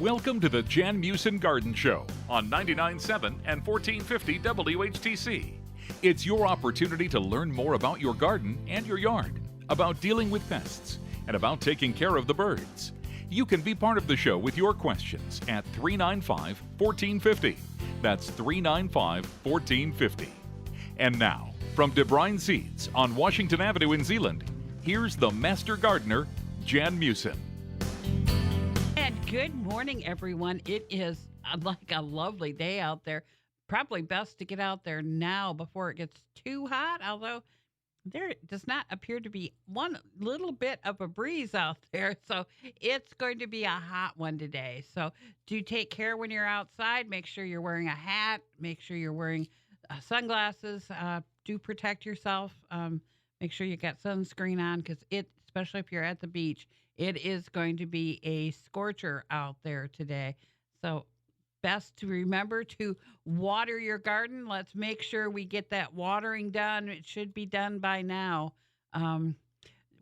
Welcome to the Jan Meeuwsen Garden Show on 99.7 and 1450 WHTC. It's your opportunity to learn more about your garden and your yard, about dealing with pests, and about taking care of the birds. You can be part of the show with your questions at 395-1450. That's 395-1450. And now, from DeBruyen Seeds on Washington Avenue in Zeeland, here's the Master Gardener, Jan Meeuwsen. And good morning, everyone. It is like a lovely day out there. Probably best to get out there now before it gets too hot, although there does not appear to be one little bit of a breeze out there. So it's going to be a hot one today. So do take care when you're outside. Make sure you're wearing a hat. Make sure you're wearing sunglasses. Do protect yourself. Make sure you got sunscreen on because especially if you're at the beach, it is going to be a scorcher out there today. So best to remember to water your garden. Let's make sure we get that watering done. It should be done by now.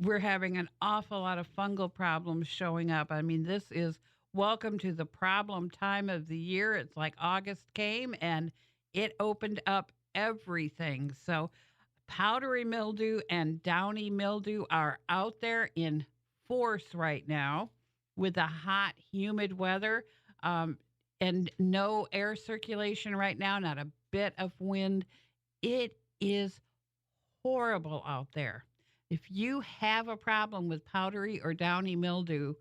We're having an awful lot of fungal problems showing up. I mean, this is welcome to the problem time of the year. It's like August came and it opened up everything. So powdery mildew and downy mildew are out there in force right now with the hot, humid weather and no air circulation right now, not a bit of wind. It is horrible out there. If you have a problem with powdery or downy mildew,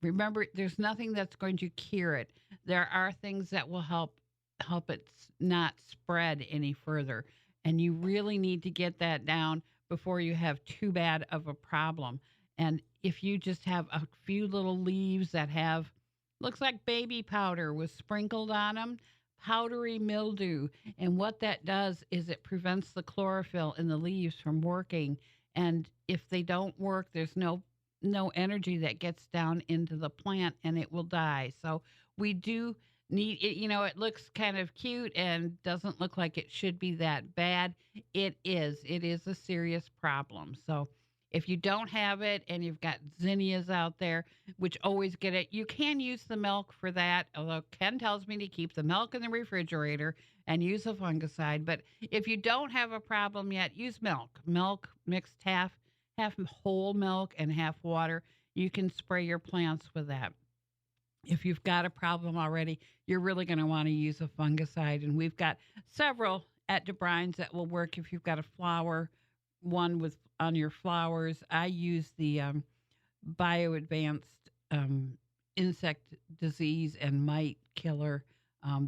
remember there's nothing that's going to cure it. There are things that will help it not spread any further. And you really need to get that down before you have too bad of a problem. And if you just have a few little leaves that looks like baby powder was sprinkled on them, powdery mildew. And what that does is it prevents the chlorophyll in the leaves from working. And if they don't work, there's no energy that gets down into the plant and it will die. So we do need it. It looks kind of cute and doesn't look like it should be that bad. It is a serious problem. So if you don't have it and you've got zinnias out there, which always get it, you can use the milk for that. Although Ken tells me to keep the milk in the refrigerator and use a fungicide. But if you don't have a problem yet, use milk. Milk mixed half whole milk and half water. You can spray your plants with that. If you've got a problem already, you're really going to want to use a fungicide. And we've got several at DeBruyen's that will work if you've got a flower one on your flowers. I use the BioAdvanced insect disease and mite killer.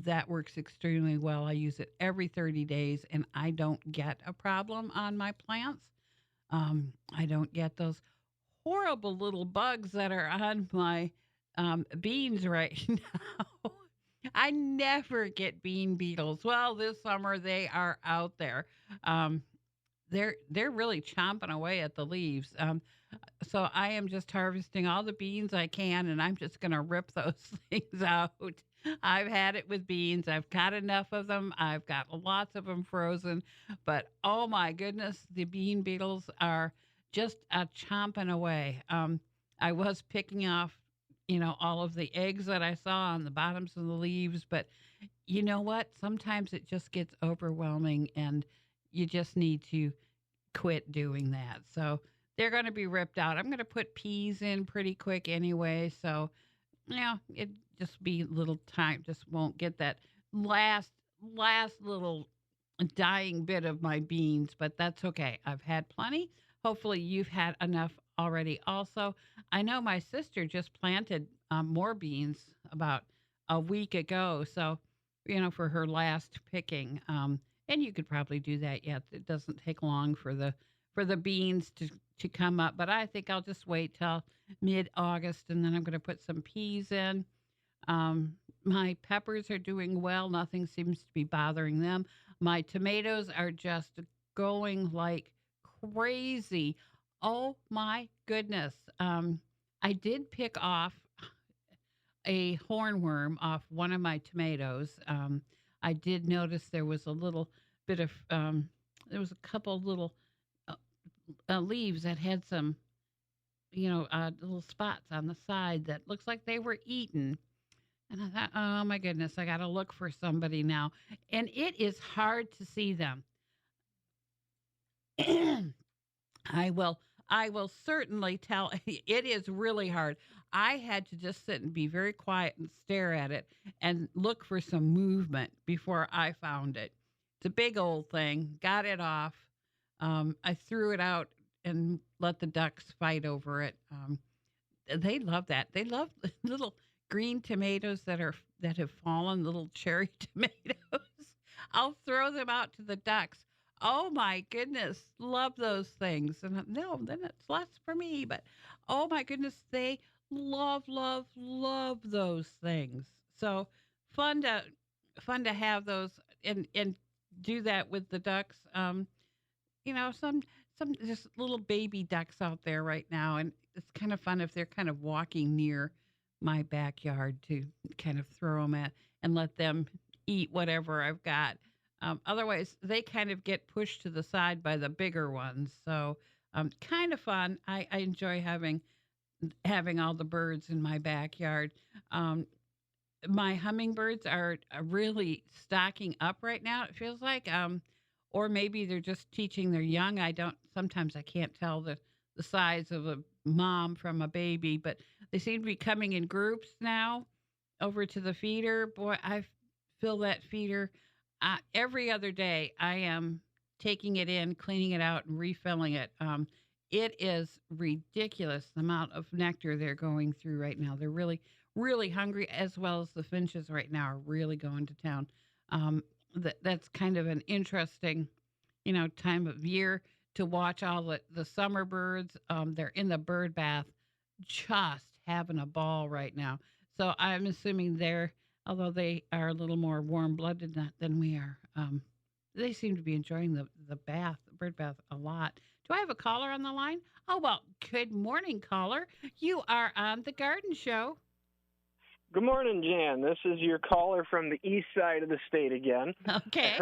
That works extremely well. I use it every 30 days and I don't get a problem on my plants. I don't get those horrible little bugs that are on my beans right now. I never get bean beetles. Well, this summer they are out there. They're really chomping away at the leaves. So I am just harvesting all the beans I can, and I'm just going to rip those things out. I've had it with beans. I've got enough of them. I've got lots of them frozen. But, oh, my goodness, the bean beetles are just chomping away. I was picking off, all of the eggs that I saw on the bottoms of the leaves. But you know what? Sometimes it just gets overwhelming, and you just need to quit doing that. So they're going to be ripped out. I'm going to put peas in pretty quick anyway. So, it just be little time. Just won't get that last little dying bit of my beans, but that's okay. I've had plenty. Hopefully you've had enough already also. I know my sister just planted more beans about a week ago. So, for her last picking. And you could probably do that yet. It doesn't take long for the beans to come up. But I think I'll just wait till mid-August, and then I'm going to put some peas in. My peppers are doing well. Nothing seems to be bothering them. My tomatoes are just going like crazy. Oh, my goodness. I did pick off a hornworm off one of my tomatoes. I did notice there was a little bit of, there was a couple little leaves that had some, little spots on the side that looks like they were eaten. And I thought, oh my goodness, I got to look for somebody now. And it is hard to see them. I will I will certainly tell it is really hard. I had to just sit and be very quiet and stare at it and look for some movement before I found it. It's a big old thing. Got it off. I threw it out and let the ducks fight over it. They love that. They love little green tomatoes that have fallen, little cherry tomatoes. I'll throw them out to the ducks. Oh my goodness, love those things. And no, then it's less for me. But oh my goodness, they love, love, love those things. So fun to fun to have those and do that with the ducks. Some just little baby ducks out there right now, and it's kind of fun if they're kind of walking near my backyard to kind of throw them at and let them eat whatever I've got. Otherwise, they kind of get pushed to the side by the bigger ones. So, kind of fun. I enjoy having all the birds in my backyard. Um, my hummingbirds are really stocking up right now. It feels like, or maybe they're just teaching their young. Sometimes I can't tell the size of a mom from a baby, but they seem to be coming in groups now over to the feeder. Boy, I fill that feeder every other day. I am taking it in, cleaning it out, and refilling it. It is ridiculous the amount of nectar they're going through right now. They're really, really hungry, as well as the finches right now are really going to town. That's kind of an interesting, time of year to watch all the summer birds. They're in the bird bath, just having a ball right now. So I'm assuming although they are a little more warm blooded than we are, they seem to be enjoying the bird bath a lot. Do I have a caller on the line? Oh, well, good morning, caller. You are on the Garden Show. Good morning, Jan. This is your caller from the east side of the state again. Okay.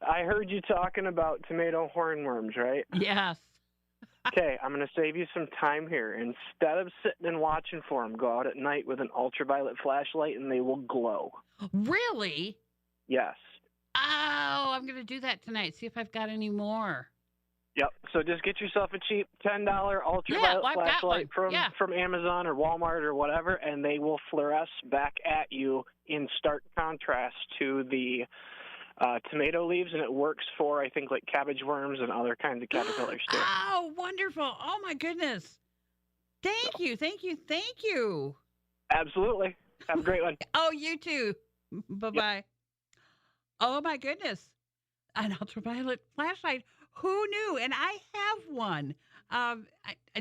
I heard you talking about tomato hornworms, right? Yes. Okay, I'm going to save you some time here. Instead of sitting and watching for them, go out at night with an ultraviolet flashlight and they will glow. Really? Yes. Oh, I'm going to do that tonight. See if I've got any more. Yep. So just get yourself a cheap $10 ultraviolet flashlight from Amazon or Walmart or whatever, and they will fluoresce back at you in stark contrast to the tomato leaves, and it works for, I think, like cabbage worms and other kinds of caterpillars too. Oh, wonderful. Oh, my goodness. Thank you. Thank you. Thank you. Absolutely. Have a great one. Oh, you too. Bye-bye. Yep. Oh, my goodness. An ultraviolet flashlight. Who knew? And I have one. I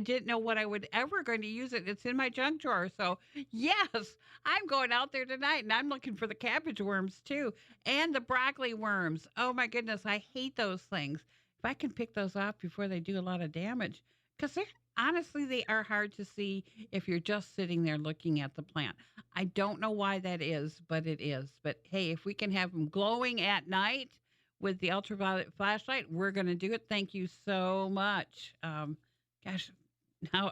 didn't know what I would ever going to use it. It's in my junk drawer. So, yes, I'm going out there tonight, and I'm looking for the cabbage worms, too, and the broccoli worms. Oh, my goodness. I hate those things. If I can pick those off before they do a lot of damage, because honestly, they are hard to see if you're just sitting there looking at the plant. I don't know why that is, but it is. But, hey, if we can have them glowing at night with the ultraviolet flashlight, we're going to do it. Thank you so much. Gosh, now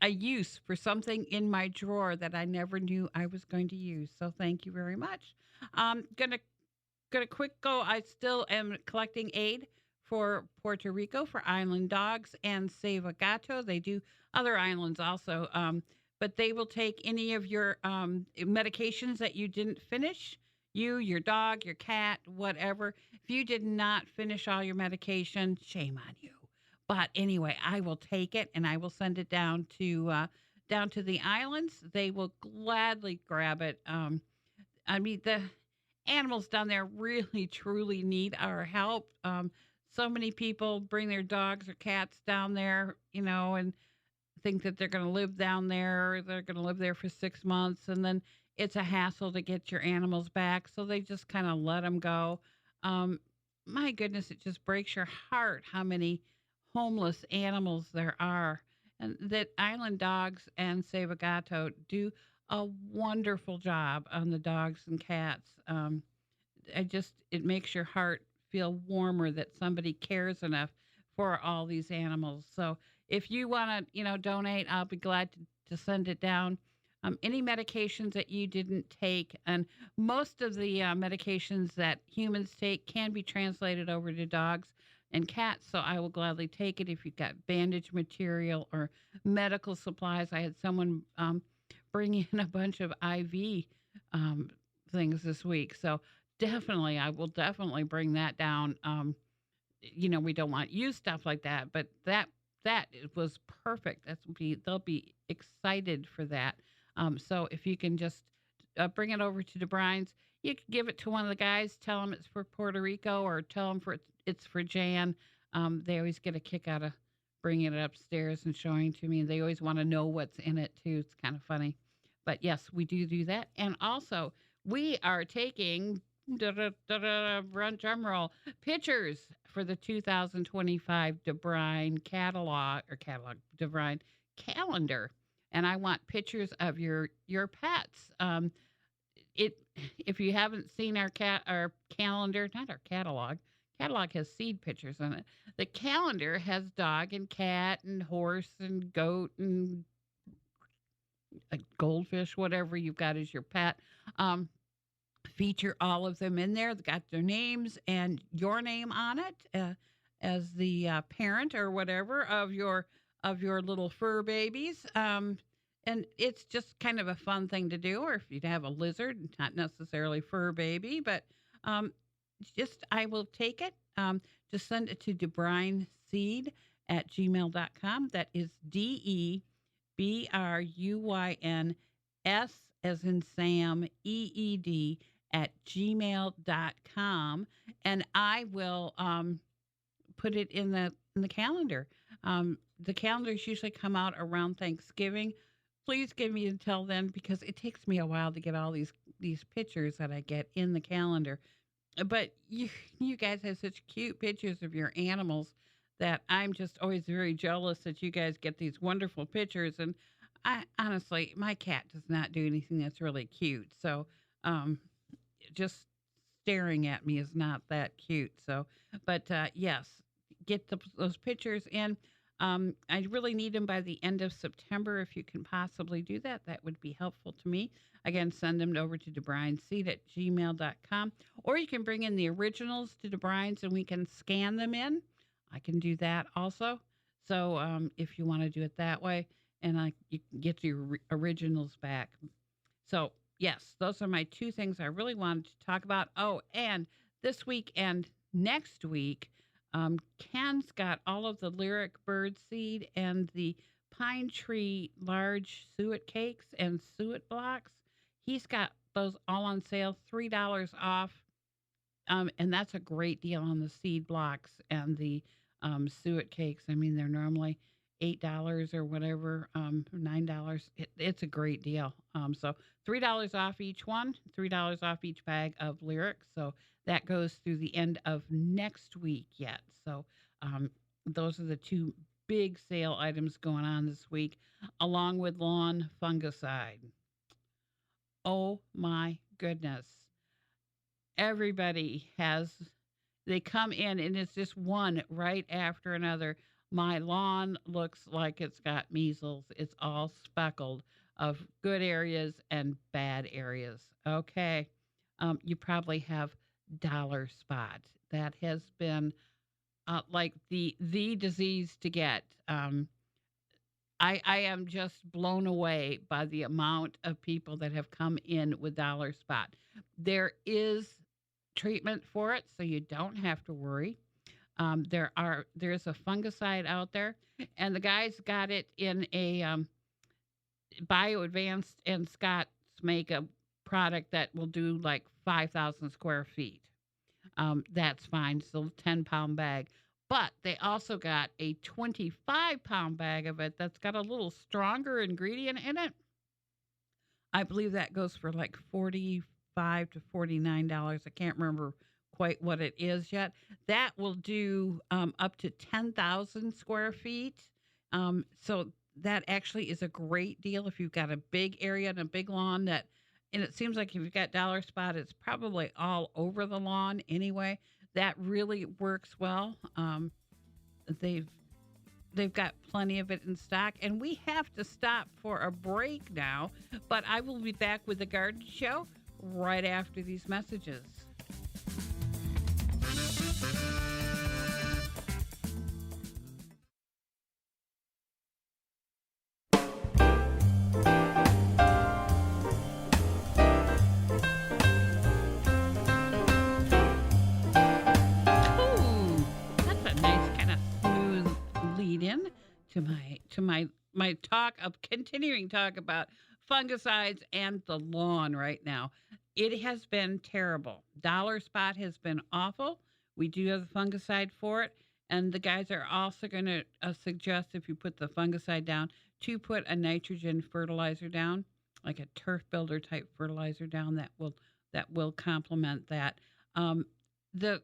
a use for something in my drawer that I never knew I was going to use. So thank you very much. Gonna quick go. I still am collecting aid for Puerto Rico for island dogs and Save a Gato. They do other islands also, but they will take any of your medications that you didn't finish. You, your dog, your cat, whatever. If you did not finish all your medication, shame on you. But anyway, I will take it and I will send it down to the islands. They will gladly grab it. The animals down there really, truly need our help. So many people bring their dogs or cats down there, and think that they're going to live down there. Or they're going to live there for 6 months, and then it's a hassle to get your animals back. So they just kind of let them go. My goodness, it just breaks your heart how many homeless animals there are. And that Island Dogs and Save a Gato do a wonderful job on the dogs and cats. It makes your heart feel warmer that somebody cares enough for all these animals. So if you want to, donate, I'll be glad to send it down. any medications that you didn't take. And most of the medications that humans take can be translated over to dogs and cats. So I will gladly take it if you've got bandage material or medical supplies. I had someone bring in a bunch of IV things this week. So definitely, I will definitely bring that down. We don't want used stuff like that, but that was perfect. They'll be excited for that. So if you can just bring it over to DeBruyen's, you can give it to one of the guys, tell them it's for Puerto Rico, or tell them it's for Jan. They always get a kick out of bringing it upstairs and showing to me. They always want to know what's in it too. It's kind of funny, but yes, we do that. And also, we are taking drum roll pictures for the 2025 DeBruyen DeBruyen calendar, and I want pictures of your pets. If you haven't seen our calendar, not our catalog has seed pictures on it. The calendar has dog and cat and horse and goat and a goldfish, whatever you've got as your pet. Feature all of them in there. They got their names and your name on it as the parent or whatever of your little fur babies. And it's just kind of a fun thing to do. Or if you'd have a lizard, not necessarily fur baby, but I will take it. Just send it to DeBruyenSeed@gmail.com. That is DeBruyn as in Sam, EED @gmail.com, and I will put it in the calendar. The calendars usually come out around Thanksgiving. Please give me until then, because it takes me a while to get all these pictures that I get in the calendar. But you guys have such cute pictures of your animals that I'm just always very jealous that you guys get these wonderful pictures. And I honestly, my cat does not do anything that's really cute. So just staring at me is not that cute. So, but yes, get those pictures in. I really need them by the end of September. If you can possibly do that, that would be helpful to me. Again, send them over to DeBruyenSeed@gmail.com, or you can bring in the originals to DeBruyen's and we can scan them in. I can do that also. So if you want to do it that way, and you can get your originals back. So yes, those are my two things I really wanted to talk about. Oh, and this week and next week, Ken's got all of the lyric bird seed and the pine tree large suet cakes and suet blocks. He's got those all on sale, $3 off. And that's a great deal on the seed blocks and the suet cakes. I mean, they're normally $8 or whatever, $9. It's a great deal. So $3 off each one, $3 off each bag of lyrics. So that goes through the end of next week yet. So those are the two big sale items going on this week, along with lawn fungicide. Oh my goodness. Everybody they come in and it's just one right after another. My lawn looks like it's got measles. It's all speckled of good areas and bad areas. Okay. You probably have dollar spot. That has been like the disease to get. I am just blown away by the amount of people that have come in with dollar spot. There is treatment for it, so you don't have to worry. There's a fungicide out there, and the guys got it in a Bio Advanced, and Scott's make a product that will do like 5,000 square feet. That's fine. It's a 10-pound bag. But they also got a 25-pound bag of it that's got a little stronger ingredient in it. I believe that goes for like $45 to $49. I can't remember quite what it is yet. That will do up to 10,000 square feet. So that actually is a great deal if you've got a big area and a big lawn and it seems like if you've got dollar spot, it's probably all over the lawn anyway. That really works well. they've got plenty of it in stock, and we have to stop for a break now. But I will be back with the Garden Show right after these messages. To my talk of continuing talk about fungicides and the lawn right now. It has been terrible. Dollar Spot has been awful. We do have the fungicide for it, and the guys are also going to suggest, if you put the fungicide down, to put a nitrogen fertilizer down, like a turf builder type fertilizer down that will complement that. The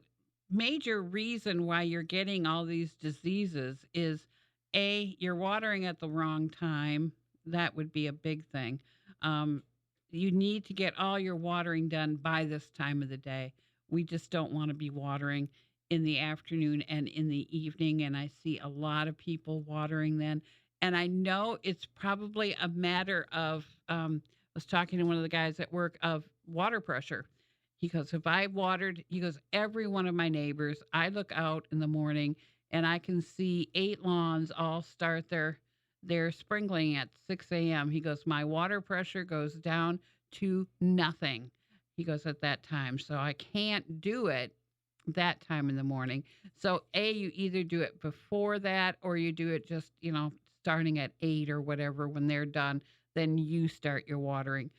major reason why you're getting all these diseases is you're watering at the wrong time. That would be a big thing. You need to get all your watering done by this time of the day. We just don't want to be watering in the afternoon and in the evening. And I see a lot of people watering then. And I know it's probably a matter of, I was talking to one of the guys at work, of water pressure. He goes, if I watered, he goes, every one of my neighbors, I look out in the morning and I can see 8 lawns all start their sprinkling at 6 a.m. He goes, my water pressure goes down to nothing. He goes, at that time. So I can't do it that time in the morning. So you either do it before that, or you do it just, starting at 8 or whatever. When they're done, then you start your watering.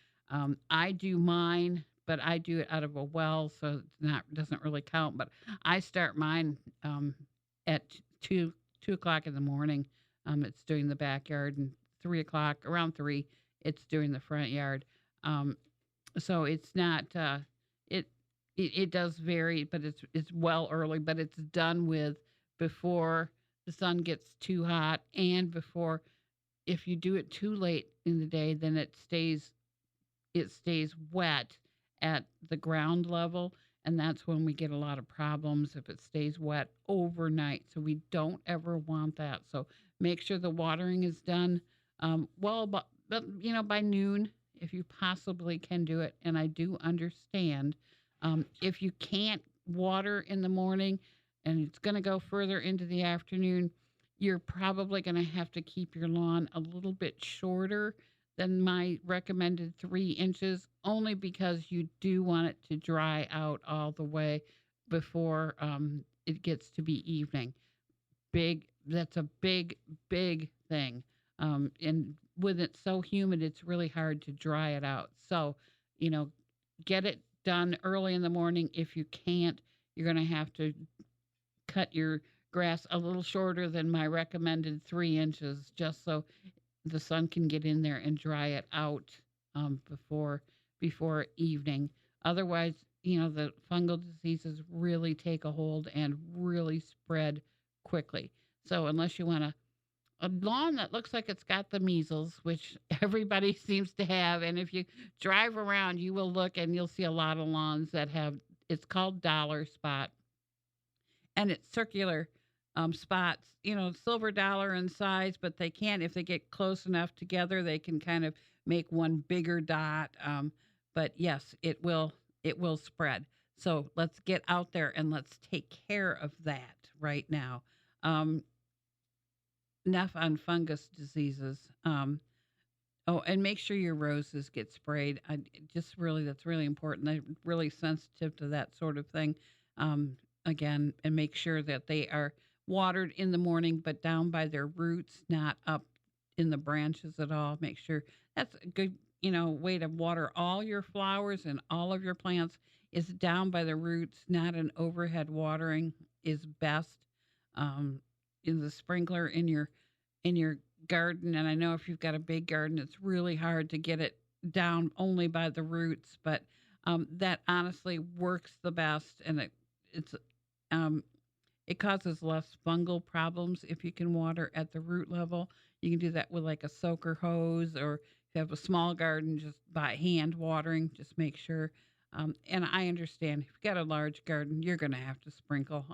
I do mine, but I do it out of a well, so doesn't really count. But I start mine at 2 o'clock in the morning. It's doing the backyard, and 3 o'clock, around 3, it's doing the front yard. So it's not, it does vary, but it's well early, but it's done with before the sun gets too hot, and before, if you do it too late in the day, then it stays wet at the ground level. And that's when we get a lot of problems if it stays wet overnight. So we don't ever want that. So make sure the watering is done by noon, if you possibly can do it. And I do understand if you can't water in the morning and it's going to go further into the afternoon, you're probably going to have to keep your lawn a little bit shorter than my recommended 3 inches, only because you do want it to dry out all the way before it gets to be evening. That's a big thing. And with it so humid, it's really hard to dry it out. So, get it done early in the morning. If you can't, you're going to have to cut your grass a little shorter than my recommended 3 inches, just so the sun can get in there and dry it out before evening. Otherwise, the fungal diseases really take a hold and really spread quickly. So unless you want a lawn that looks like it's got the measles, which everybody seems to have, and if you drive around, you will look and you'll see a lot of lawns that have, it's called Dollar Spot, and it's circular spots, silver dollar in size, but they can, if they get close enough together, they can kind of make one bigger dot. But yes, it will spread. So let's get out there and let's take care of that right now. Enough on fungus diseases. And make sure your roses get sprayed. That's really important. I'm really sensitive to that sort of thing. Again, and make sure that they are watered in the morning, but down by their roots, not up in the branches at all. Make sure that's a good, way to water all your flowers and all of your plants is down by the roots. Not an overhead watering is best. In the sprinkler in your garden, and I know if you've got a big garden, it's really hard to get it down only by the roots, but that honestly works the best, and it causes less fungal problems if you can water at the root level. You can do that with like a soaker hose, or if you have a small garden, just by hand watering. Just make sure. And I understand if you've got a large garden, you're going to have to sprinkle.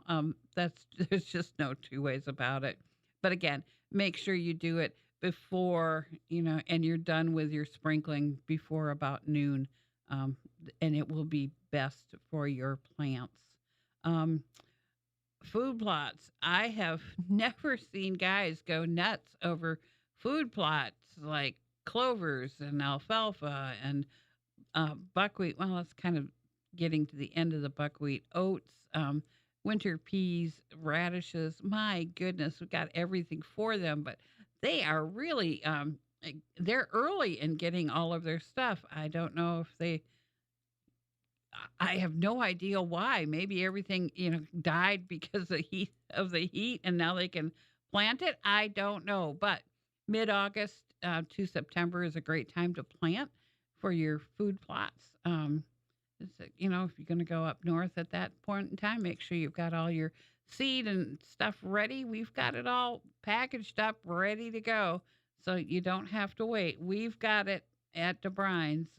There's just no two ways about it. But again, make sure you do it before, and you're done with your sprinkling before about noon. And it will be best for your plants. Um, Food plots. I have never seen guys go nuts over food plots like clovers and alfalfa and buckwheat. Well, it's kind of getting to the end of the buckwheat. Oats, winter peas, radishes. My goodness, we've got everything for them, but they are really they're early in getting all of their stuff. I don't know if I have no idea why. Maybe everything, died because of the heat and now they can plant it. I don't know. But mid-August to September is a great time to plant for your food plots. If you're going to go up north at that point in time, make sure you've got all your seed and stuff ready. We've got it all packaged up, ready to go. So you don't have to wait. We've got it at DeBruyen's.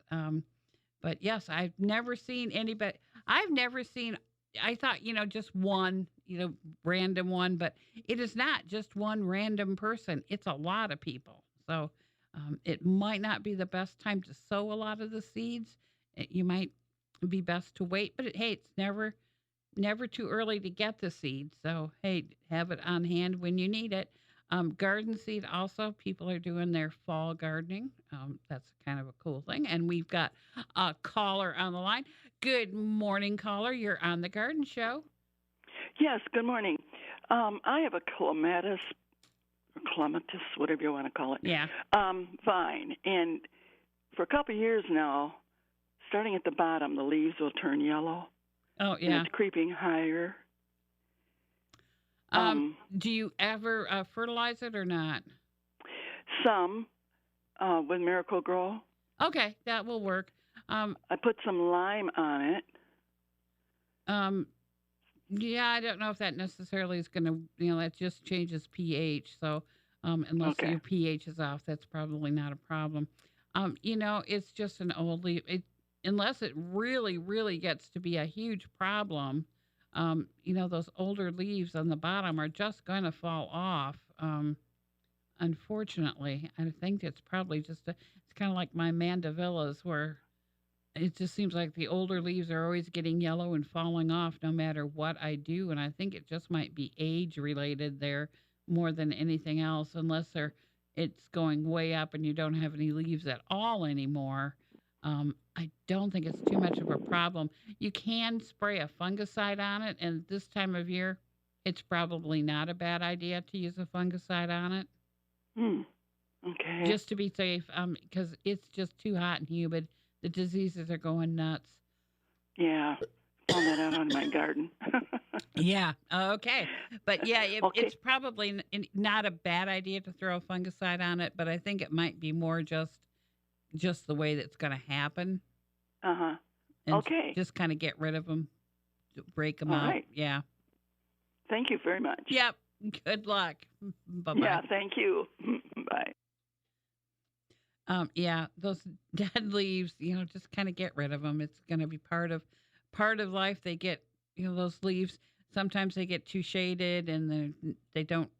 But yes, I've never seen anybody. I thought, just one, random one, but it is not just one random person. It's a lot of people. So it might not be the best time to sow a lot of the seeds. You might be best to wait, but hey, it's never too early to get the seed. So, hey, have it on hand when you need it. Garden seed also, people are doing their fall gardening. That's kind of a cool thing. And we've got a caller on the line. Good morning, caller. You're on the Garden Show. Yes, good morning. I have a clematis, or clematis, whatever you want to call it. Yeah. Vine. And for a couple of years now, starting at the bottom, the leaves will turn yellow. Oh, yeah. And it's creeping higher. Do you ever fertilize it or not? Some with Miracle Grow. Okay, that will work. I put some lime on it. Yeah, I don't know if that necessarily is going to, that just changes pH. So unless your pH is off, that's probably not a problem. It's just an old leaf. Unless it really, really gets to be a huge problem, those older leaves on the bottom are just going to fall off. Unfortunately, I think it's probably it's kind of like my mandevillas where it just seems like the older leaves are always getting yellow and falling off no matter what I do. And I think it just might be age related there more than anything else, unless it's going way up and you don't have any leaves at all anymore. I don't think it's too much of a problem. You can spray a fungicide on it, and this time of year, it's probably not a bad idea to use a fungicide on it. Okay. Just to be safe, because it's just too hot and humid. The diseases are going nuts. Yeah. Found that out on my garden. Yeah. Okay. But yeah, it's probably not a bad idea to throw a fungicide on it, but I think it might be more just the way that's going to happen. Uh-huh. And okay. Just kind of get rid of them, break them out. Right. Yeah. Thank you very much. Yep. Good luck. Bye-bye. Yeah, thank you. Bye. Yeah, those dead leaves, just kind of get rid of them. It's going to be part of life. They get, those leaves, sometimes they get too shaded and they don't,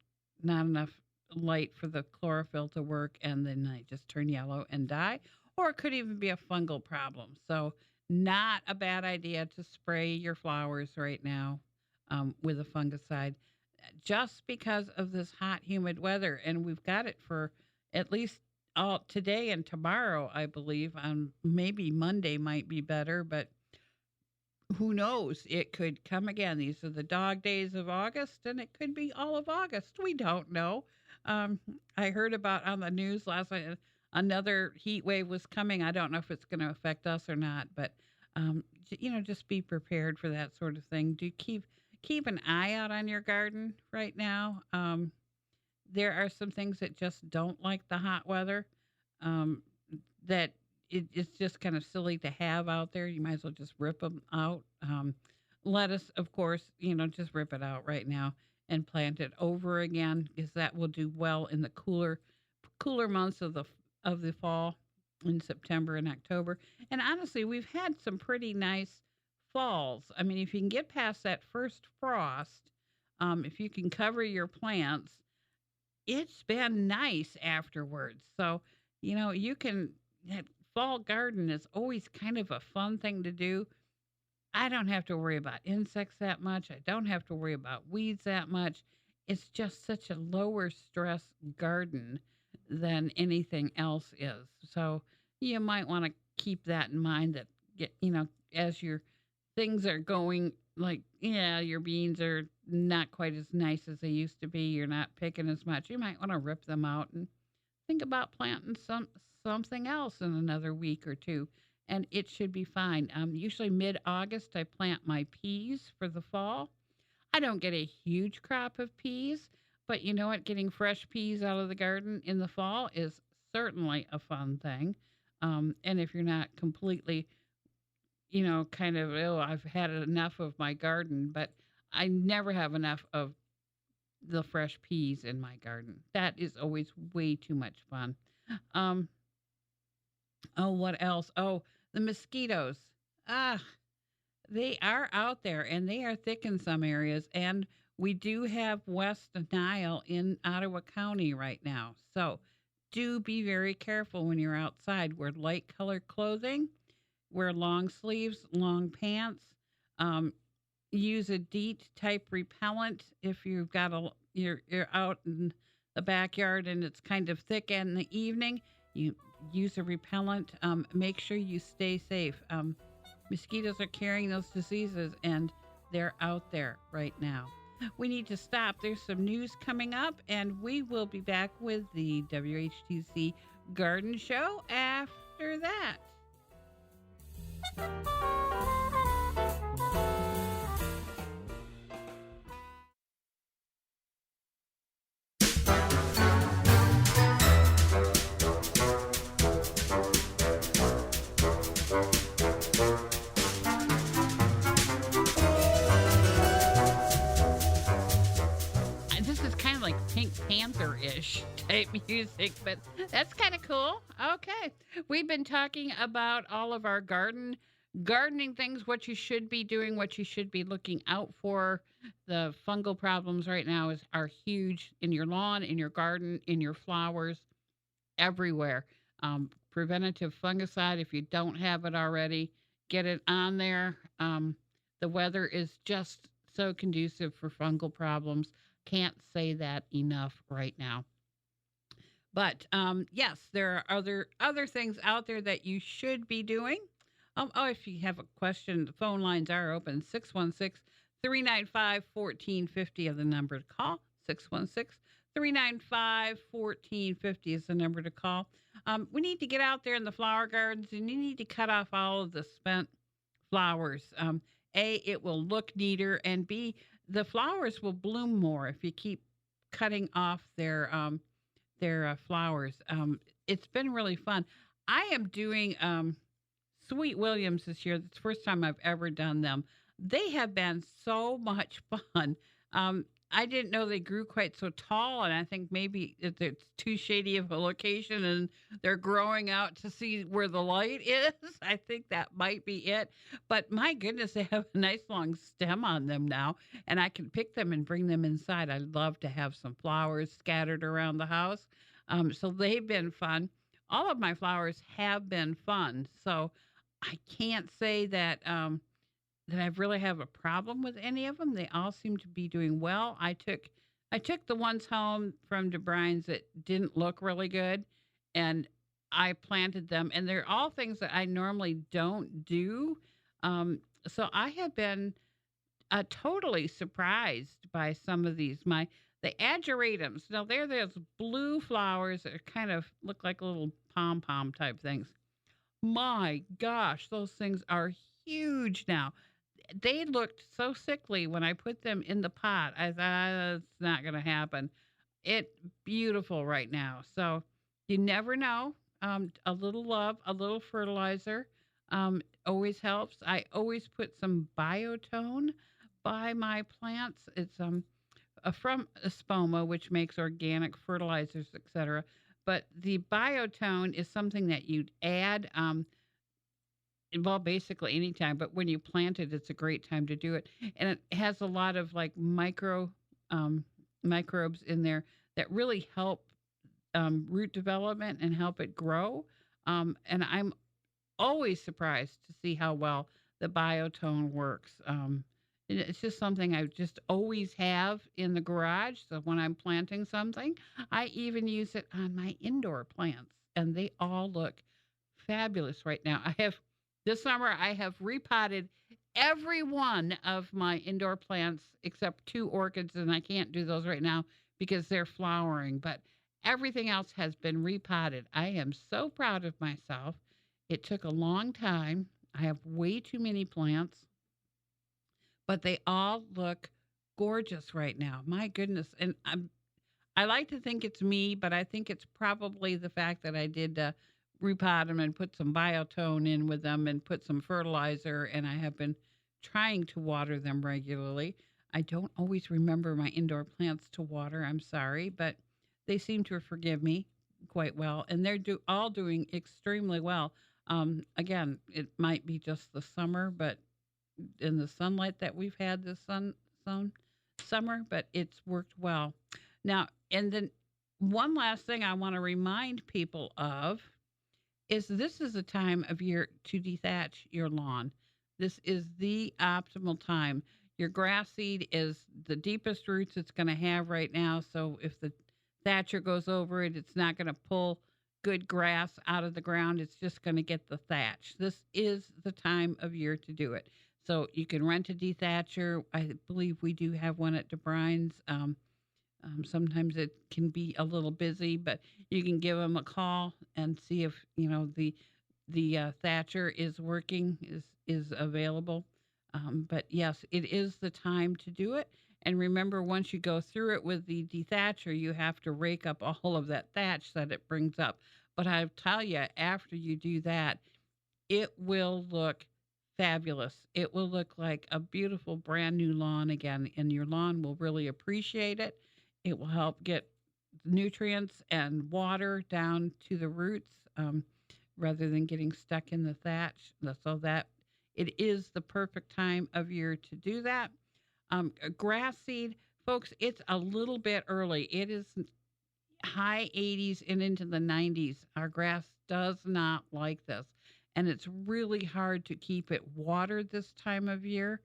not enough light for the chlorophyll to work, and then they just turn yellow and die. Or it could even be a fungal problem. So not a bad idea to spray your flowers right now with a fungicide, just because of this hot, humid weather. And we've got it for at least today and tomorrow, I believe. Maybe Monday might be better, but who knows? It could come again. These are the dog days of August, and it could be all of August. We don't know. I heard about on the news last night another heat wave was coming. I don't know if it's going to affect us or not, but just be prepared for that sort of thing. Do keep an eye out on your garden right now. There are some things that just don't like the hot weather. That it's just kind of silly to have out there. You might as well just rip them out. Lettuce, of course, just rip it out right now and plant it over again, because that will do well in the cooler months of the fall, in September and October. And honestly, we've had some pretty nice falls. I mean, if you can get past that first frost, if you can cover your plants, it's been nice afterwards. So, that fall garden is always kind of a fun thing to do. I don't have to worry about insects that much. I don't have to worry about weeds that much. It's just such a lower stress garden than anything else is. So you might want to keep that in mind that as your things are going, like, yeah, your beans are not quite as nice as they used to be. You're not picking as much. You might want to rip them out and think about planting something else in another week or two, and it should be fine. Usually mid-August, I plant my peas for the fall. I don't get a huge crop of peas, but you know what? Getting fresh peas out of the garden in the fall is certainly a fun thing. And if you're not completely, kind of, oh, I've had enough of my garden, but I never have enough of the fresh peas in my garden. That is always way too much fun. Um, oh, what else? Oh, the mosquitoes. Ah, they are out there and they are thick in some areas. And we do have West Nile in Ottawa County right now. So do be very careful when you're outside. Wear light colored clothing, wear long sleeves, long pants. Um, Use a DEET type repellent if you've got you're out in the backyard and it's kind of thick in the evening. You use a repellent. Make sure you stay safe. Mosquitoes are carrying those diseases and they're out there right now. We need to stop. There's some news coming up, and we will be back with the WHTC Garden Show after that. This is kind of like Pink Panther-ish type music, but that's kind of cool. Okay. We've been talking about all of our gardening things, what you should be doing, what you should be looking out for. The fungal problems right now are huge in your lawn, in your garden, in your flowers, everywhere. Preventative fungicide, if you don't have it already, get it on there. The weather is just so conducive for fungal problems. Can't say that enough right now. But yes, there are other things out there that you should be doing. If you have a question, the phone lines are open. 616-395-1450 is the number to call. 616-395-1450 is the number to call. We need to get out there in the flower gardens, and you need to cut off all of the spent flowers. A, it will look neater, and B, the flowers will bloom more if you keep cutting off their flowers. It's been really fun. I am doing Sweet Williams this year. It's the first time I've ever done them. They have been so much fun. I didn't know they grew quite so tall, and I think maybe it's too shady of a location and they're growing out to see where the light is. I think that might be it. But my goodness, they have a nice long stem on them now, and I can pick them and bring them inside. I love to have some flowers scattered around the house. So they've been fun. All of my flowers have been fun. So I can't say that that I really have a problem with any of them. They all seem to be doing well. I took the ones home from DeBruyen's that didn't look really good, and I planted them. And they're all things that I normally don't do. So I have been totally surprised by some of these. The ageratums. Now they're those blue flowers that kind of look like little pom-pom type things. My gosh, those things are huge now. They looked so sickly when I put them in the pot. I thought, it's not going to happen. It's beautiful right now. So you never know. A little love, a little fertilizer always helps. I always put some biotone by my plants. It's from Espoma, which makes organic fertilizers, etc. But the biotone is something that you'd add. Well, basically anytime, but when you plant it, it's a great time to do it. And it has a lot of like microbes in there that really help root development and help it grow. And I'm always surprised to see how well the biotone works. It's just something I just always have in the garage. So when I'm planting something, I even use it on my indoor plants, and they all look fabulous right now. This summer, I have repotted every one of my indoor plants except 2 orchids, and I can't do those right now because they're flowering, but everything else has been repotted. I am so proud of myself. It took a long time. I have way too many plants, but they all look gorgeous right now. My goodness. And I like to think it's me, but I think it's probably the fact that I did repot them and put some biotone in with them and put some fertilizer, and I have been trying to water them regularly. I don't always remember my indoor plants to water. I'm sorry, but they seem to forgive me quite well, and they're all doing extremely well. Again, it might be just the summer, but in the sunlight that we've had this summer, but it's worked well. Now, and then one last thing I want to remind people of is this is a time of year to dethatch your lawn. This is the optimal time. Your grass seed is the deepest roots it's going to have right now. So if the thatcher goes over it, it's not going to pull good grass out of the ground. It's just going to get the thatch. This is the time of year to do it. So you can rent a dethatcher. I believe we do have one at DeBruyen's. Sometimes it can be a little busy, but you can give them a call and see if the thatcher is working, is available. But yes, it is the time to do it. And remember, once you go through it with the dethatcher, you have to rake up all of that thatch that it brings up. But I tell you, after you do that, it will look fabulous. It will look like a beautiful brand new lawn again, and your lawn will really appreciate it. It will help get nutrients and water down to the roots rather than getting stuck in the thatch. So that it is the perfect time of year to do that. Grass seed, folks, it's a little bit early. It is high 80s and into the 90s. Our grass does not like this, and it's really hard to keep it watered this time of year.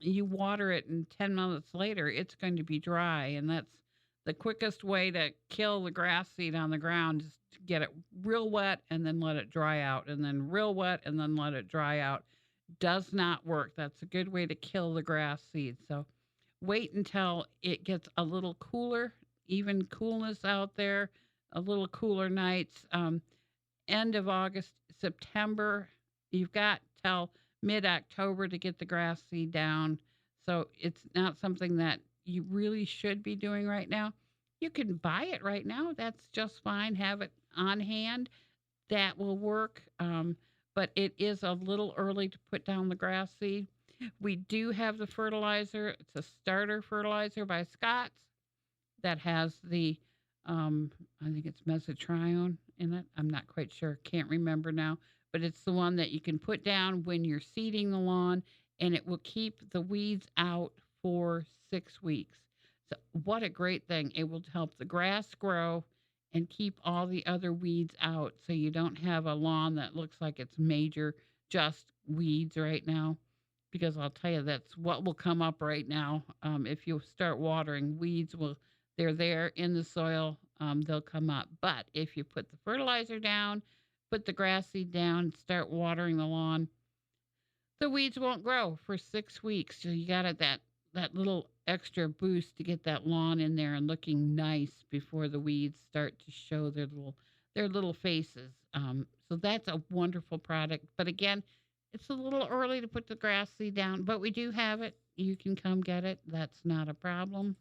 You water it, and 10 minutes later, it's going to be dry, and that's the quickest way to kill the grass seed on the ground is to get it real wet and then let it dry out, and then real wet and then let it dry out. Does not work. That's a good way to kill the grass seed. So wait until it gets a little cooler, even coolness out there, a little cooler nights. End of August, September, you've got till mid-October to get the grass seed down. So it's not something that you really should be doing right now. You can buy it right now. That's just fine. Have it on hand. That will work. But it is a little early to put down the grass seed. We do have the fertilizer. It's a starter fertilizer by Scott's that has the, I think it's mesotrione in it. I'm not quite sure. Can't remember now. But it's the one that you can put down when you're seeding the lawn, and it will keep the weeds out for 6 weeks. So what a great thing. It will help the grass grow and keep all the other weeds out so you don't have a lawn that looks like it's major just weeds right now. Because I'll tell you, that's what will come up right now. If you start watering, they're there in the soil, they'll come up. But if you put the fertilizer down, put the grass seed down, start watering the lawn, the weeds won't grow for 6 weeks. So you got that little extra boost to get that lawn in there and looking nice before the weeds start to show their little faces. So that's a wonderful product. But again, it's a little early to put the grass seed down, but we do have it. You can come get it. That's not a problem.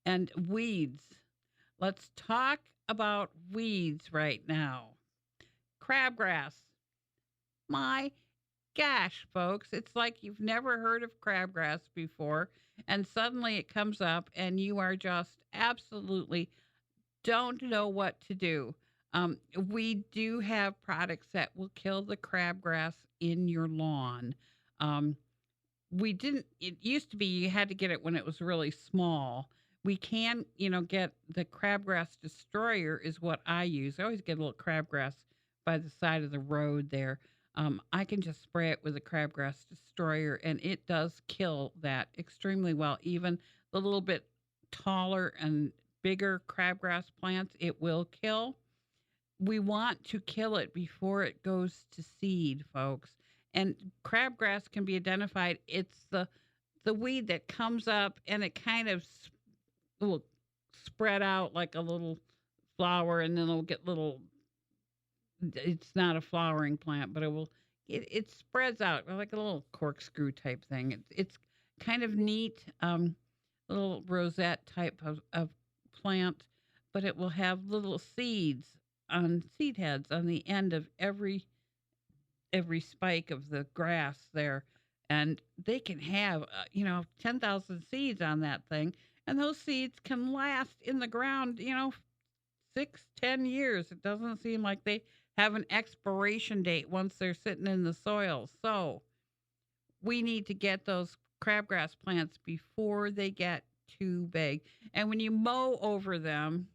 And weeds. Let's talk about weeds right now. Crabgrass. My gosh, folks, it's like you've never heard of crabgrass before, and suddenly it comes up, and you are just absolutely don't know what to do. We do have products that will kill the crabgrass in your lawn. It used to be you had to get it when it was really small. We can, get the crabgrass destroyer is what I use. I always get a little crabgrass by the side of the road there. I can just spray it with a crabgrass destroyer, and it does kill that extremely well. Even the little bit taller and bigger crabgrass plants, it will kill. We want to kill it before it goes to seed, folks. And crabgrass can be identified. It's the weed that comes up and it kind of will spread out like a little flower, and then it'll get little. It's not a flowering plant, but it spreads out like a little corkscrew type thing. It's kind of neat, little rosette type of plant, but it will have little seeds on seed heads on the end of every spike of the grass there, and they can have 10,000 seeds on that thing, and those seeds can last in the ground 6-10 years. It doesn't seem like they have an expiration date once they're sitting in the soil. So we need to get those crabgrass plants before they get too big. And when you mow over them,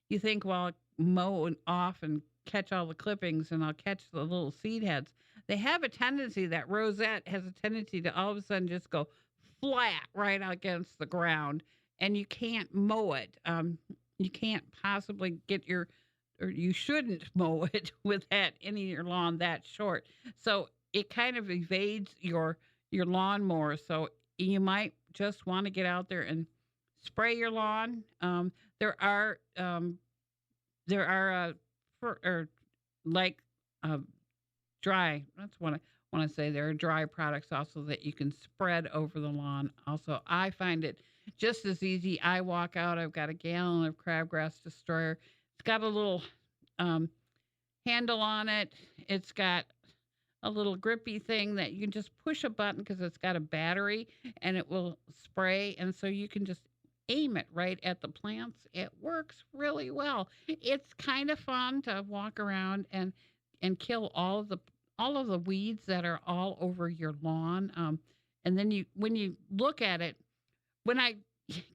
you think, well, mow off and catch all the clippings and I'll catch the little seed heads. They have a tendency, that rosette has a tendency to all of a sudden just go flat right against the ground, and you can't mow it. You can't possibly or you shouldn't mow it with any of your lawn that short. So it kind of evades your lawnmower. So you might just want to get out there and spray your lawn. There are dry. That's what I want to say. There are dry products also that you can spread over the lawn. Also, I find it just as easy. I walk out. I've got a gallon of crabgrass destroyer. It's got a little handle on it. It's got a little grippy thing that you can just push a button because it's got a battery, and it will spray. And so you can just aim it right at the plants. It works really well. It's kind of fun to walk around and kill all of the weeds that are all over your lawn. And then when you look at it, when I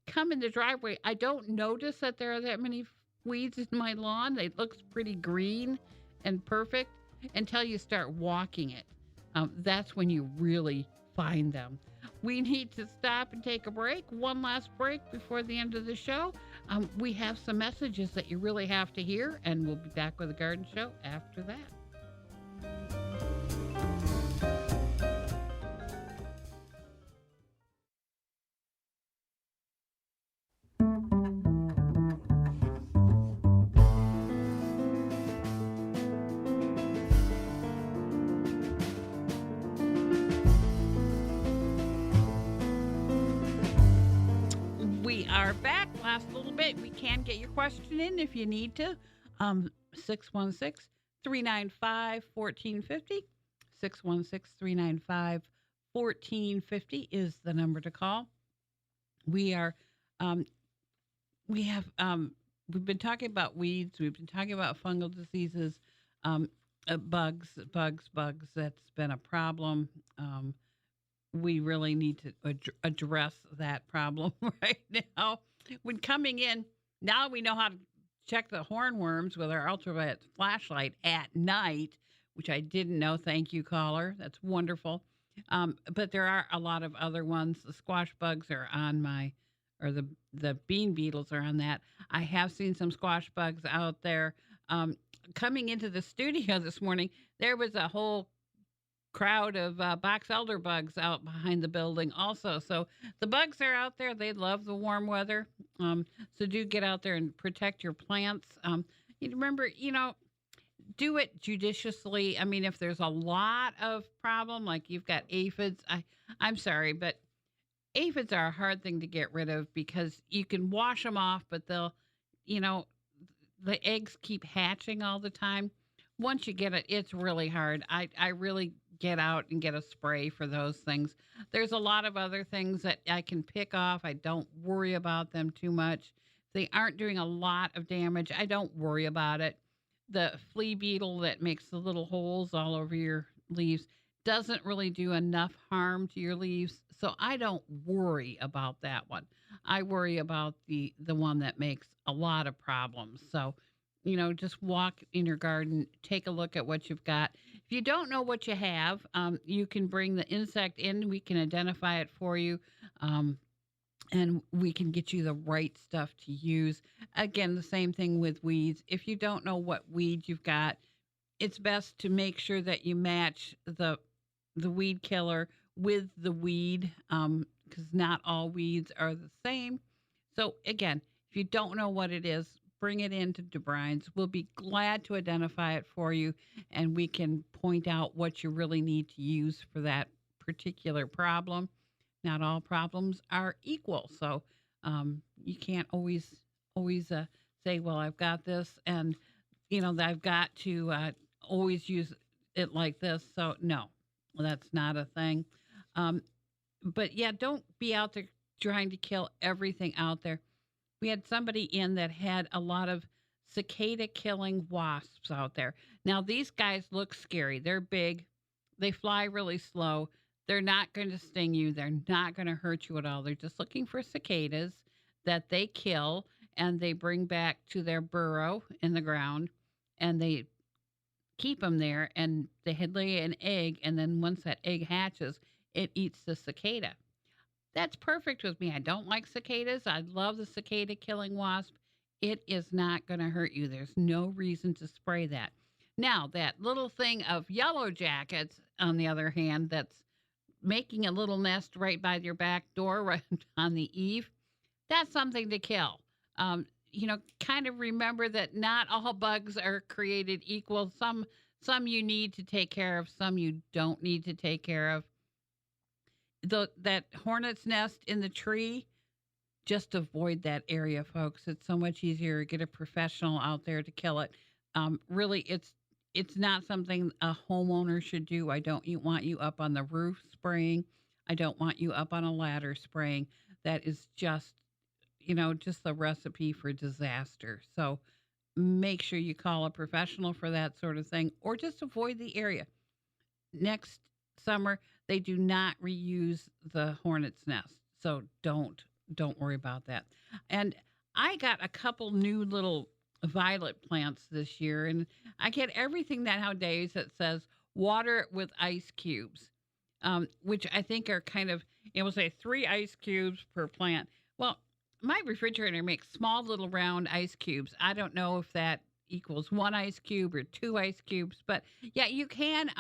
come in the driveway, I don't notice that there are that many weeds in my lawn. It looks pretty green and perfect until you start walking it. That's when you really find them. We need to stop and take a break. One last break before the end of the show. We have some messages that you really have to hear, and we'll be back with the Garden Show after that. We are back. Last little bit. We can get your question in if you need to. 616-395-1450. 616-395-1450 is the number to call. We've been talking about weeds. We've been talking about fungal diseases, bugs. That's been a problem. We really need to address that problem right now. When coming in, now we know how to check the hornworms with our ultraviolet flashlight at night, which I didn't know. Thank you, caller. That's wonderful. But there are a lot of other ones. The squash bugs are on the bean beetles are on that. I have seen some squash bugs out there. Coming into the studio this morning, there was a whole crowd of box elder bugs out behind the building also. So the bugs are out there. They love the warm weather. So do get out there and protect your plants. You remember, do it judiciously. I mean, if there's a lot of problem, like you've got aphids, I'm sorry, but aphids are a hard thing to get rid of because you can wash them off, but they'll, the eggs keep hatching all the time. Once you get it, it's really hard. I really get out and get a spray for those things. There's a lot of other things that I can pick off. I don't worry about them too much. They aren't doing a lot of damage. I don't worry about it. The flea beetle that makes the little holes all over your leaves doesn't really do enough harm to your leaves. So I don't worry about that one. I worry about the one that makes a lot of problems. So, just walk in your garden, take a look at what you've got. If you don't know what you have, you can bring the insect in. We can identify it for you. And we can get you the right stuff to use. Again, the same thing with weeds. If you don't know what weed you've got, it's best to make sure that you match the weed killer with the weed, because not all weeds are the same. So again, if you don't know what it is, bring it into DeBruyen's. We'll be glad to identify it for you, and we can point out what you really need to use for that particular problem. Not all problems are equal, so you can't always say, well, I've got this, and I've got to always use it like this. So no, that's not a thing. But yeah, don't be out there trying to kill everything out there. We had somebody in that had a lot of cicada killing wasps out there. Now these guys look scary. They're big. They fly really slow. They're not going to sting you. They're not going to hurt you at all. They're just looking for cicadas that they kill and they bring back to their burrow in the ground, and they keep them there, and they lay an egg, and then once that egg hatches, it eats the cicada. That's perfect with me. I don't like cicadas. I love the cicada killing wasp. It is not going to hurt you. There's no reason to spray that. Now, that little thing of yellow jackets, on the other hand, that's making a little nest right by your back door, right on the eave, that's something to kill. Kind of remember that not all bugs are created equal. Some you need to take care of, some you don't need to take care of. That hornet's nest in the tree, just avoid that area, folks. It's so much easier to get a professional out there to kill it. Really, it's not something a homeowner should do. I don't want you up on the roof spraying. I don't want you up on a ladder spraying. That is just the recipe for disaster. So make sure you call a professional for that sort of thing, or just avoid the area. Next summer, they do not reuse the hornet's nest. So don't worry about that. And I got a couple new little violet plants this year, and I get everything nowadays that says water it with ice cubes, which I think are kind of, it will say 3 ice cubes per plant. Well, my refrigerator makes small little round ice cubes. I don't know if that equals 1 ice cube or 2 ice cubes, but yeah, you can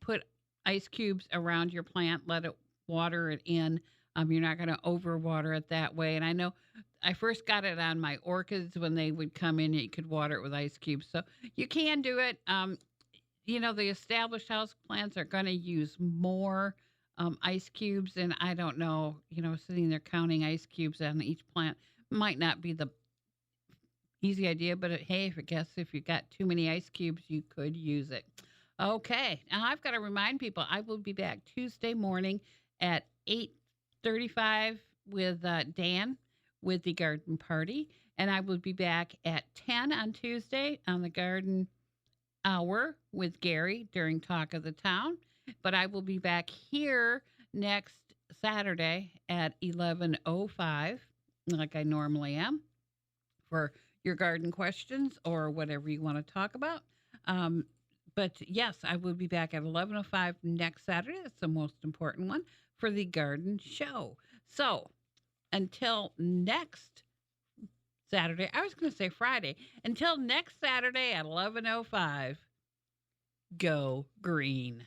put ice cubes around your plant, let it water it in. You're not going to overwater it that way. And I know I first got it on my orchids when they would come in, you could water it with ice cubes. So you can do it. The established house plants are going to use more ice cubes. And I don't know, sitting there counting ice cubes on each plant might not be the easy idea. But hey, if you got too many ice cubes, you could use it. Okay. Now I've got to remind people, I will be back Tuesday morning at 8:35 with Dan with the garden party. And I will be back at 10 on Tuesday on the garden hour with Gary during Talk of the Town. But I will be back here next Saturday at 11:05, like I normally am, for your garden questions or whatever you want to talk about. But yes, I will be back at 11:05 next Saturday. That's the most important one for the garden show. So until next Saturday, I was going to say Friday, until next Saturday at 11:05, go green.